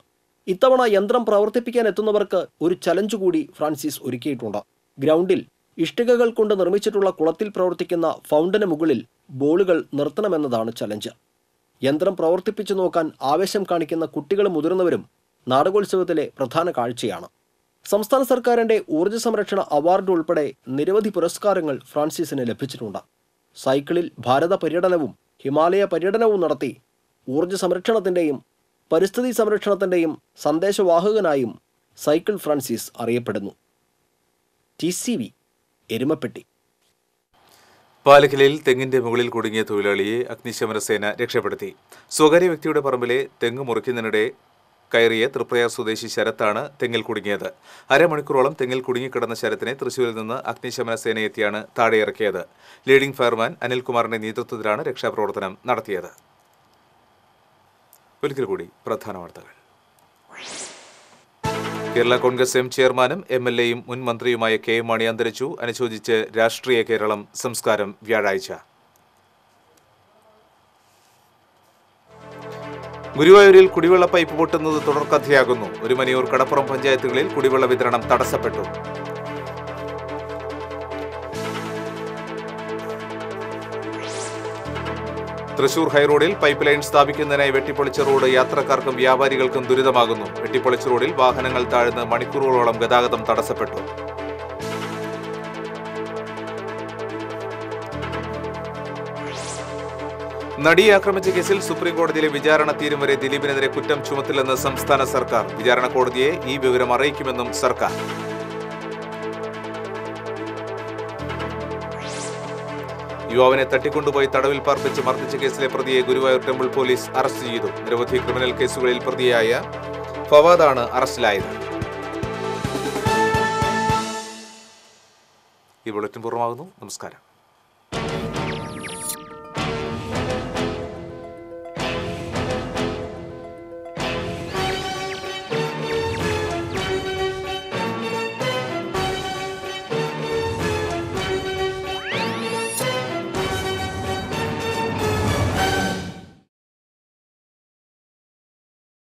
ഇത്തവണ യന്ത്രം പ്രവർത്തിപ്പിക്കാൻ എത്തുന്നവർക്ക് ഒരു ചലഞ്ച് കൂടി ഫ്രാൻസിസ് ഒരുക്കിയിട്ടുണ്ട്. ഗ്രൗണ്ടിൽ ഇഷ്ടികകൾ കൊണ്ട് നിർമ്മിച്ചിട്ടുള്ള കുളത്തിൽ പ്രവർത്തിക്കുന്ന ഫൗണ്ടന് മുകളിൽ ബോളുകൾ നിർത്തണമെന്നതാണ് ചലഞ്ച്. യന്ത്രം പ്രവർത്തിപ്പിച്ചു നോക്കാൻ ആവേശം കാണിക്കുന്ന കുട്ടികളും മുതിർന്നവരും നാടകോത്സവത്തിലെ പ്രധാന കാഴ്ചയാണ്. സംസ്ഥാന സർക്കാരിന്റെ ഊർജ്ജ സംരക്ഷണ അവാർഡ് ഉൾപ്പെടെ നിരവധി പുരസ്കാരങ്ങൾ ഫ്രാൻസിസിന് ലഭിച്ചിട്ടുണ്ട്. സൈക്കിളിൽ ഭാരത പര്യടനവും ഹിമാലയ പര്യടനവും നടത്തി ഊർജ്ജ സംരക്ഷണത്തിന്റെയും പരിസ്ഥിതി സംരക്ഷണത്തിന്റെയും സന്ദേശവാഹകനായും സൈക്കിൾ ഫ്രാൻസിസ് അറിയപ്പെടുന്നു. TCV എരുമപ്പെട്ടി. പാലക്കലിൽ തെങ്ങിന്റെ മുകളിൽ കുടുങ്ങിയ തൊഴിലാളിയെ അഗ്നിശമന സേന രക്ഷപ്പെടുത്തി. സ്വകാര്യ വ്യക്തിയുടെ പറമ്പിലെ തെങ്ങ് മുറിക്കുന്നതിനിടെ കയറിയ തൃപ്രയാർ സ്വദേശി ശരത്താണ് തെങ്ങിൽ കുടുങ്ങിയത്. അരമണിക്കൂറോളം തെങ്ങിൽ കുടുങ്ങിക്കിടന്ന ശരത്തിനെ തൃശ്ശൂരിൽ നിന്ന് അഗ്നിശമന സേനയെത്തിയാണ് താഴെയിറക്കിയത്. ലീഡിംഗ് ഫയർമാൻ അനിൽകുമാറിന്റെ നേതൃത്വത്തിലാണ് രക്ഷാപ്രവർത്തനം നടത്തിയത്. ഒരിക്കൽ കൂടി പ്രധാന വാർത്തകൾ. കേരള കോൺഗ്രസ് എം ചെയർമാനും MLAയും മുൻ മന്ത്രിയുമായ KM മാണി അന്തരിച്ചു. അനുശോചിച്ച് രാഷ്ട്രീയ കേരളം. സംസ്കാരം വ്യാഴാഴ്ച. ഗുരുവായൂരിൽ കുടിവെള്ള പൈപ്പ് പൊട്ടുന്നത് തുടർക്കഥയാകുന്നു. ഒരുമനയൂർ കടപ്പുറം പഞ്ചായത്തുകളിൽ കുടിവെള്ള വിതരണം തടസ്സപ്പെട്ടു. തൃശൂർ ഹൈറോഡിൽ പൈപ്പ് ലൈൻ സ്ഥാപിക്കുന്നതിനായി വെട്ടിപ്പൊളിച്ച റോഡ് യാത്രക്കാർക്കും വ്യാപാരികൾക്കും ദുരിതമാകുന്നു. വെട്ടിപ്പൊളിച്ച റോഡിൽ വാഹനങ്ങൾ താഴ്ന്ന് മണിക്കൂറുകളോളം ഗതാഗതം തടസ്സപ്പെട്ടു. നടിയെ ആക്രമിച്ച കേസിൽ സുപ്രീം കോടതിയിലെ വിചാരണ തീരും വരെ ദിലീപിനെതിരെ കുറ്റം ചുമത്തില്ലെന്ന് സംസ്ഥാന സർക്കാർ. വിചാരണ കോടതിയെ ഈ വിവരം അറിയിക്കുമെന്നും സർക്കാർ. യുവാവിനെ തട്ടിക്കൊണ്ടുപോയി തടവിൽ പാർപ്പിച്ച് മർദ്ദിച്ച കേസിലെ പ്രതിയെ ഗുരുവായൂർ ടെമ്പിൾ പോലീസ് അറസ്റ്റ് ചെയ്തു. നിരവധി ക്രിമിനൽ കേസുകളിൽ പ്രതിയായ ഫവാദാണ് അറസ്റ്റിലായത്. ഈ ബുള്ളറ്റിൻ പൂർണ്ണമാകുന്നു. നമസ്കാരം.